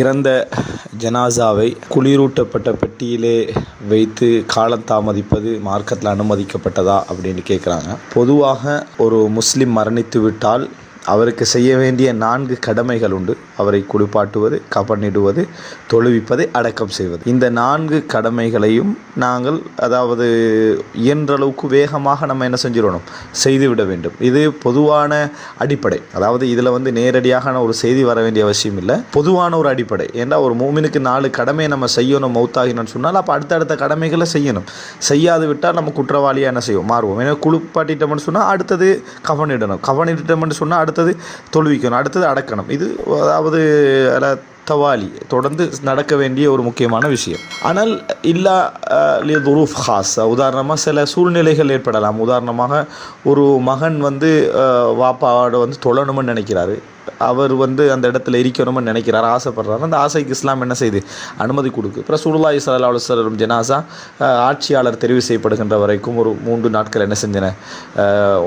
இறந்த ஜனாசாவை குளிரூட்டப்பட்ட பெட்டியிலே வைத்து காலம் தாமதிப்பது மார்க்கத்தில் அனுமதிக்கப்பட்டதா அப்படின்னு கேட்குறாங்க. பொதுவாக ஒரு முஸ்லிம் மரணித்து விட்டால் அவருக்கு செய்ய வேண்டிய 4 கடமைகள் உண்டு. அவரை குளிப்பாட்டுவது, கபனிடுவது, தொழுவிப்பதை, அடக்கம் செய்வது. இந்த 4 கடமைகளையும் நாங்கள் இயன்றளவுக்கு வேகமாக நம்ம என்ன செஞ்சிடணும், செய்துவிட வேண்டும். இது பொதுவான அடிப்படை. இதில் நேரடியாக ஒரு செய்தி வர வேண்டிய அவசியம் இல்லை. பொதுவான ஒரு அடிப்படை. ஏன்னா ஒரு மூமினுக்கு 4 கடமையை நம்ம செய்யணும் மௌத்தாகினு சொன்னால் அப்போ அடுத்தடுத்த கடமைகளை செய்யணும். செய்யாது விட்டால் நம்ம குற்றவாளியாக என்ன செய்வோம், மாறுவோம். ஏன்னா குளிப்பாட்டிட்டோம்னு சொன்னால் அடுத்தது கபனிடணும், கபனிட்டோம்னு சொன்னால் அடுத்தது தொழுவிக்கணும், அடுத்தது அடக்கணும். இது தவாலி தொடர்ந்து நடக்க வேண்டிய ஒரு முக்கியமான விஷயம். ஆனால் துரூஃப் ஹாஸ், உதாரணமாக சில சூழ்நிலைகள் ஏற்படலாம். உதாரணமாக ஒரு மகன் வாப்பாவோட தொழணும்னு நினைக்கிறாரு, அவர் அந்த இடத்துல இருக்கணும்னு நினைக்கிறார், ஆசைப்படுறாரு. அந்த ஆசைக்கு இஸ்லாம் என்ன செய்து அனுமதி கொடுக்கு. ரசூலுல்லாஹி ஸல்லல்லாஹு அலைஹி வஸல்லம் ஜனாசா ஆட்சியாளர் தெரிவு செய்யப்படுகின்ற வரைக்கும் ஒரு 3 நாட்கள் என்ன செஞ்சன,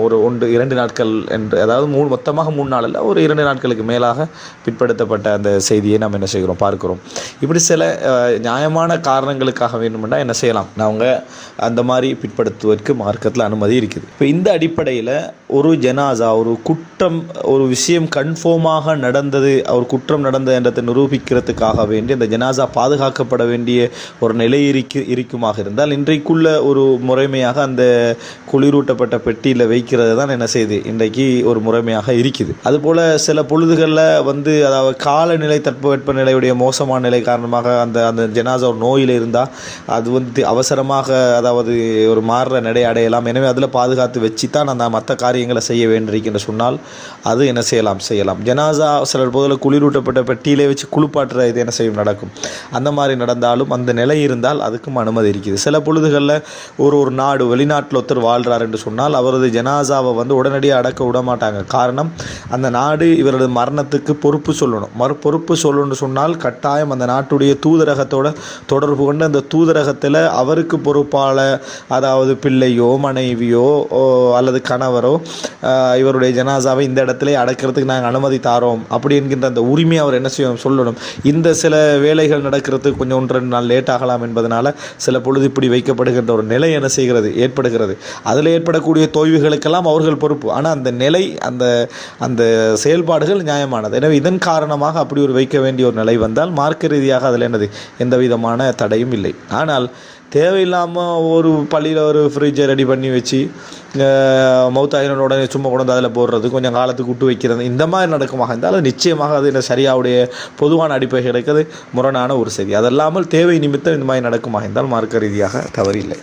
ஒரு 2 நாட்கள் என்று, மொத்தமாக 3 நாள் அல்ல, ஒரு 2 நாட்களுக்கு மேலாக பிற்படுத்தப்பட்ட அந்த செய்தியை நாம் என்ன செய்கிறோம், பார்க்கிறோம். இப்படி சில நியாயமான காரணங்களுக்காக வேண்டுமென்றால் என்ன செய்யலாம், நாங்கள் அந்த மாதிரி பிற்படுத்துவதற்கு மார்க்கத்தில் அனுமதி இருக்குது. இப்போ இந்த அடிப்படையில் ஒரு ஜனாசா, ஒரு குற்றம், ஒரு விஷயம் கன்ஃபார்மாக நடந்தது, ஒரு குற்றம் நடந்தது என்றதை நிரூபிக்கிறதுக்காக வேண்டி அந்த ஜனாசா பாதுகாக்கப்பட வேண்டிய ஒரு நிலை இருக்குமாக இருந்தால் இன்றைக்குள்ள ஒரு முறைமையாக அந்த குளிரூட்டப்பட்ட பெட்டியில் வைக்கிறது தான் என்ன செய்யுது, இன்றைக்கு ஒரு முறைமையாக இருக்குது. அதுபோல் சில பொழுதுகளில் காலநிலை, தட்பவெட்ப நிலையுடைய மோசமான நிலை காரணமாக அந்த ஜனாசா ஒரு நோயில் இருந்தால் அது அவசரமாக ஒரு மாறுற நடை அடையலாம். எனவே அதில் பாதுகாத்து வச்சு தான் அந்த மற்ற காரியங்களை செய்ய வேண்டியிருக்கின்ற சொன்னால் அது என்ன செய்யலாம். ஜனாசா சில போதில் குளிரூட்டப்பட்ட பெட்டியிலே வச்சு குளிப்பாட்டுற இது என்ன செய்யும், நடக்கும். அந்த மாதிரி நடந்தாலும் அந்த நிலை இருந்தால் அதுக்கும் அனுமதி இருக்குது. சில பொழுதுகளில் ஒரு நாடு, வெளிநாட்டில் ஒருத்தர் வாழ்கிறார் என்று சொன்னால் அவரது ஜனாசாவை உடனடியாக அடக்க விட மாட்டாங்க. காரணம், அந்த நாடு இவரது மரணத்துக்கு பொறுப்பு சொல்லணும். பொறுப்பு சொல்லணும்னு சொன்னால் கட்டாயம் அந்த நாட்டுடைய தூதரகத்தோட தொடர்பு கொண்டு அந்த தூதரகத்தில் அவருக்கு பொறுப்பால், பிள்ளையோ மனைவியோ அல்லது கணவரோ இவருடைய ஜனாசாவை இந்த இடத்துல அடக்கிறதுக்கு நாங்கள் அனுமதி தாரோம் அப்படி என்கின்ற அந்த உரிமையை அவர் என்ன செய்யணும், சொல்லணும். இந்த சில வேலைகள் நடக்கிறதுக்கு கொஞ்சம் 1-2 நாள் லேட் ஆகலாம் என்பதனால சில பொழுது இப்படி வைக்கப்படுகின்ற ஒரு நிலை என்ன செய்கிறது, ஏற்படுகிறது. அதில் ஏற்படக்கூடிய தோய்வுகளுக்கெல்லாம் அவர்கள் பொறுப்பு. ஆனால் அந்த நிலை, அந்த செயல்பாடுகள் நியாயமானது. எனவே இதன் காரணமாக அப்படி ஒரு வைக்க வேண்டிய ஒரு நிலை வந்தால் மார்க்க ரீதியாக அதில் எந்த விதமான தடையும் இல்லை. ஆனால் தேவையில்லாமல் ஒரு பள்ளியில் ஒரு ஃப்ரிட்ஜை ரெடி பண்ணி வச்சு மௌத்தாயினோட உடனே சும்மா கொண்டு அதில் போடுறது, கொஞ்சம் காலத்துக்கு விட்டு வைக்கிறது, இந்த மாதிரி நடக்குமாக இருந்தால் நிச்சயமாக அது இந்த சரியாவுடைய பொதுவான அடிப்படை கிடைக்கிறது முரணான ஒரு செய்தி. அதல்லாமல் தேவை நிமித்தம் இந்த மாதிரி நடக்குமாக இருந்தால் மார்க்க ரீதியாக தவறில்லை.